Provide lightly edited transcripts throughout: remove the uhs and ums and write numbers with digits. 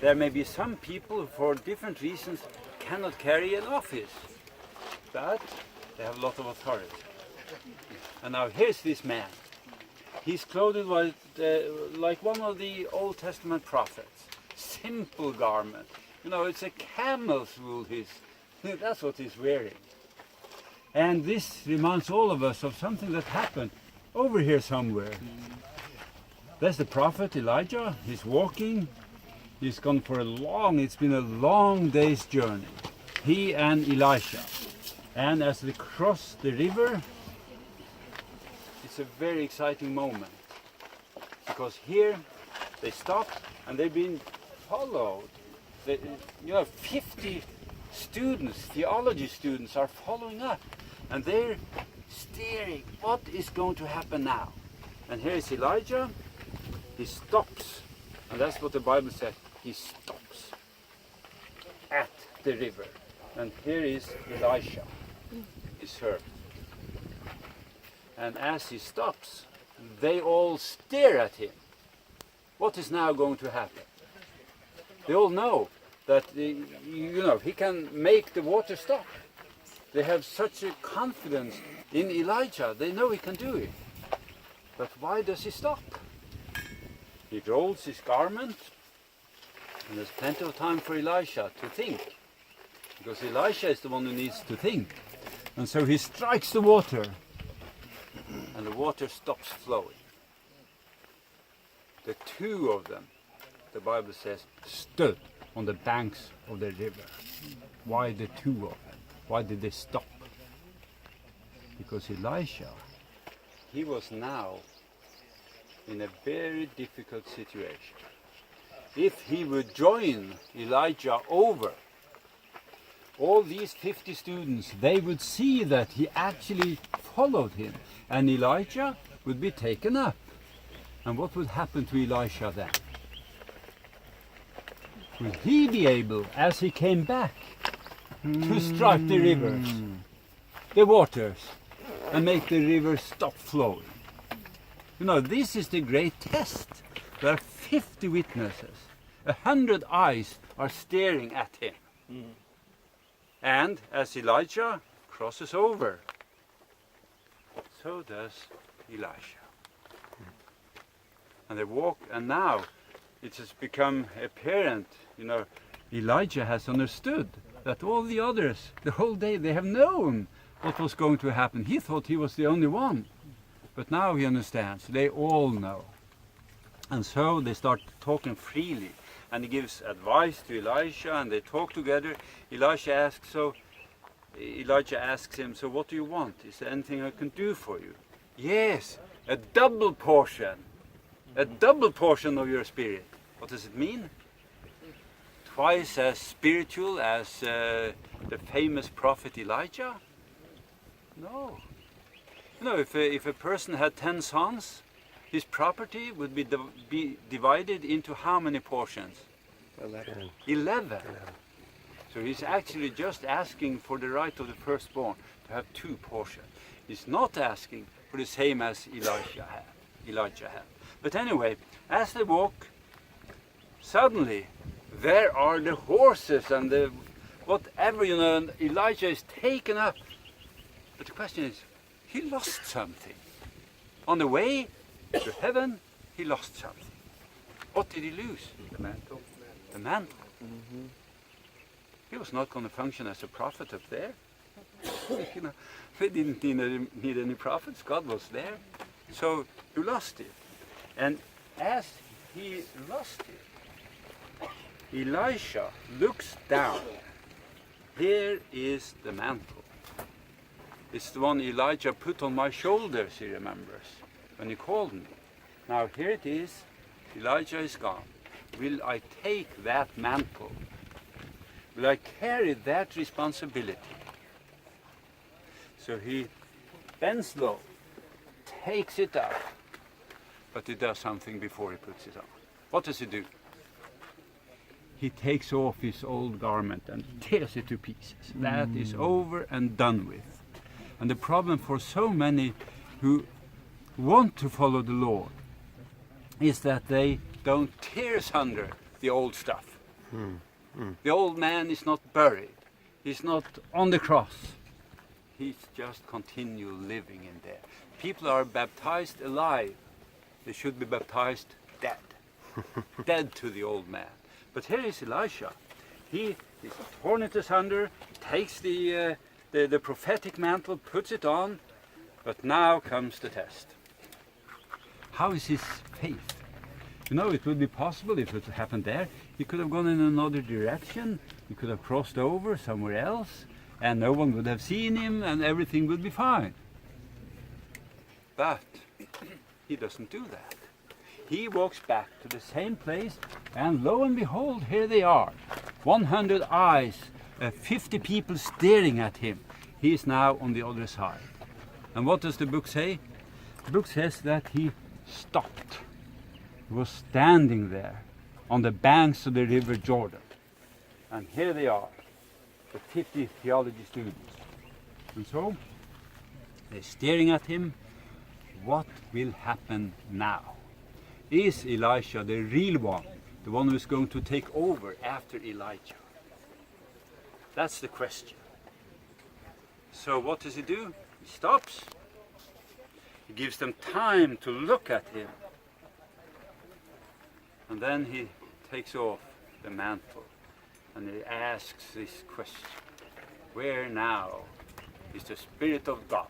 there may be some people who for different reasons cannot carry an office, but they have a lot of authority. And now here's this man. He's clothed with, like one of the Old Testament prophets. Simple garment. You know, it's a camel's wool. That's what he's wearing. And this reminds all of us of something that happened over here somewhere. There's the prophet Elijah. He's walking. He's gone for it's been a long day's journey. He and Elisha. And as they cross the river, it's a very exciting moment. Because here they stop and they've been followed. 50 students, theology students, are following up. And they're staring, what is going to happen now? And here is Elijah. He stops. And that's what the Bible says. He stops at the river. And here is Elisha, his servant. And as he stops, they all stare at him. What is now going to happen? They all know that he can make the water stop. They have such a confidence in Elijah. They know he can do it. But why does he stop? He rolls his garment, and there's plenty of time for Elisha to think. Because Elisha is the one who needs to think. And so he strikes the water, and the water stops flowing. The two of them, the Bible says, stood on the banks of the river. Why the two of them? Why did they stop? Because Elisha, he was now in a very difficult situation. If he would join Elijah over, all these 50 students, they would see that he actually followed him, and Elijah would be taken up. And what would happen to Elisha then? Would he be able, as he came back, to strike the rivers, the waters, and make the rivers stop flowing? You know, this is the great test. There are 50 witnesses. 100 eyes are staring at him. And as Elijah crosses over, so does Elisha. And they walk, and now it has become apparent, Elijah has understood that all the others, the whole day, they have known what was going to happen. He thought he was the only one. But now he understands. They all know. And so they start talking freely. And he gives advice to Elisha, and they talk together. Elijah asks him, so what do you want? Is there anything I can do for you? Yes, a double portion. A double portion of your spirit. What does it mean? Twice as spiritual as the famous prophet Elijah? No. If a person had 10 sons, his property would be divided into how many portions? 11. So he's actually just asking for the right of the firstborn to have 2 portions. He's not asking for the same as Elijah had. But anyway, as they walk, suddenly there are the horses and the whatever, and Elijah is taken up. But the question is, he lost something. On the way to heaven, he lost something. What did he lose? The mantle. The mantle. Mm-hmm. He was not going to function as a prophet up there. They didn't need any prophets. God was there. So he lost it. And as he lost it, Elisha looks down. Here is the mantle. It's the one Elijah put on my shoulders, he remembers, when he called me. Now here it is. Elijah is gone. Will I take that mantle? Will I carry that responsibility? So he bends low, takes it up, but he does something before he puts it on. What does he do? He takes off his old garment and tears it to pieces. That is over and done with. And the problem for so many who want to follow the Lord is that they don't tear asunder the old stuff. The old man is not buried. He's not on the cross. He's just continue living in there. People are baptized alive. They should be baptized dead. Dead to the old man. But here is Elisha. He is torn it asunder, takes the prophetic mantle, puts it on, but now comes the test. How is his faith? You know, it would be possible if it happened there. He could have gone in another direction. He could have crossed over somewhere else, and no one would have seen him, and everything would be fine. But he doesn't do that. He walks back to the same place, and lo and behold, here they are. 100 eyes, 50 people staring at him. He is now on the other side. And what does the book say? The book says that he stopped. He was standing there on the banks of the river Jordan. And here they are, the 50 theology students. And so, they're staring at him. What will happen now? Is Elisha the real one? The one who is going to take over after Elijah? That's the question. So what does he do? He stops. He gives them time to look at him. And then he takes off the mantle and he asks this question. Where now is the Spirit of God?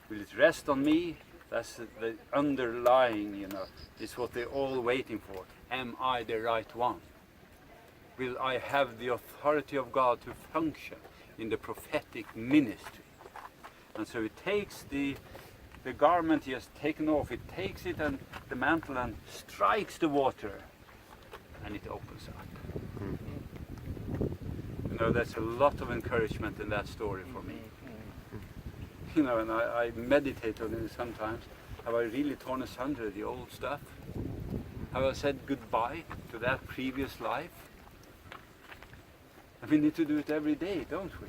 Will it rest on me? That's the underlying, you know, is what they're all waiting for. Am I the right one? Will I have the authority of God to function in the prophetic ministry? And so it takes the garment he has taken off, it takes it and the mantle and strikes the water, and it opens up. You know, there's a lot of encouragement in that story for me. You know, and I meditate on it sometimes. Have I really torn asunder the old stuff? Have I said goodbye to that previous life? And we need to do it every day, don't we?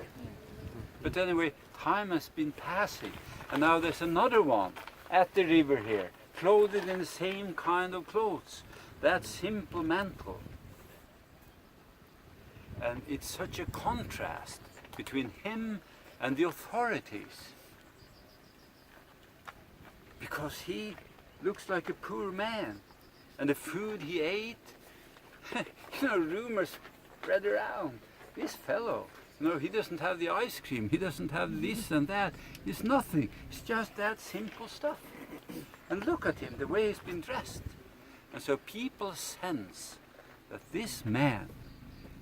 But anyway, time has been passing, and now there's another one at the river here, clothed in the same kind of clothes, that simple mantle. And it's such a contrast between him and the authorities, because he looks like a poor man, and the food he ate, you know, rumors spread around. This fellow, you know, he doesn't have the ice cream, he doesn't have this and that. It's nothing. It's just that simple stuff. And look at him, the way he's been dressed. And so people sense that this man,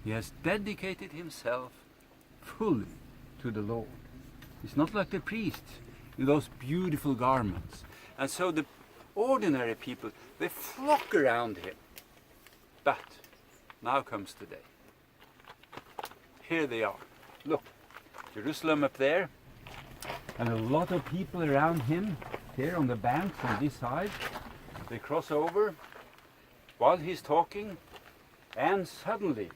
he has dedicated himself fully to the Lord. He's not like the priests in those beautiful garments. And so the ordinary people, they flock around him. But now comes the day. Here they are. Look, Jerusalem up there, and a lot of people around him here on the banks on this side. They cross over while he's talking, and suddenly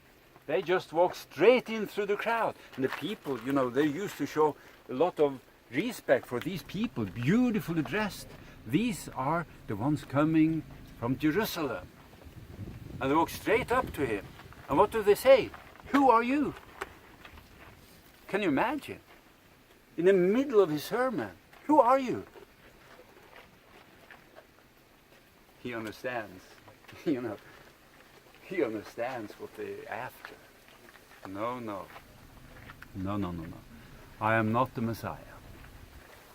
they just walk straight in through the crowd. And the people, you know, they used to show a lot of respect for these people, beautifully dressed. These are the ones coming from Jerusalem. And they walk straight up to him. And what do they say? Who are you? Can you imagine? In the middle of his sermon, who are you? He understands, you know, he understands what they're after. No. I am not the Messiah.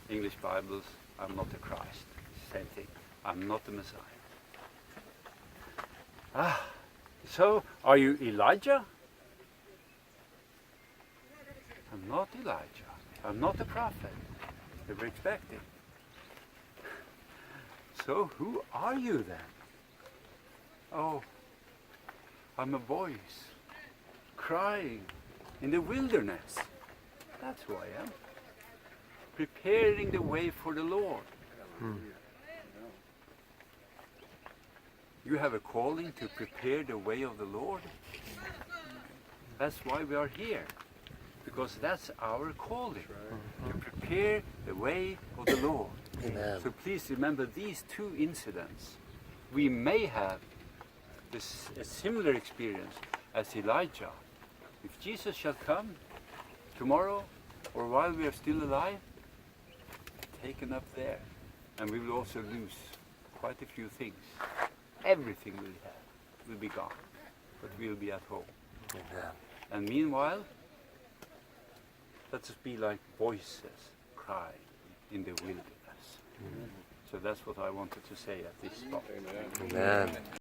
English Bibles, I'm not the Christ. Same thing. I'm not the Messiah. So are you Elijah? I'm not Elijah. I'm not the prophet they were expecting. So who are you then? Oh, I'm a voice crying in the wilderness. That's who I am. Preparing the way for the Lord. You have a calling to prepare the way of the Lord. That's why we are here. Because that's our calling, to prepare the way of the Lord. Amen. So please remember these two incidents. We may have a similar experience as Elijah. If Jesus shall come tomorrow or while we are still alive, taken up there. And we will also lose quite a few things. Everything we have will be gone, but we'll be at home. Amen. And meanwhile, let us be like voices crying in the wilderness. So that's what I wanted to say at this spot. Amen.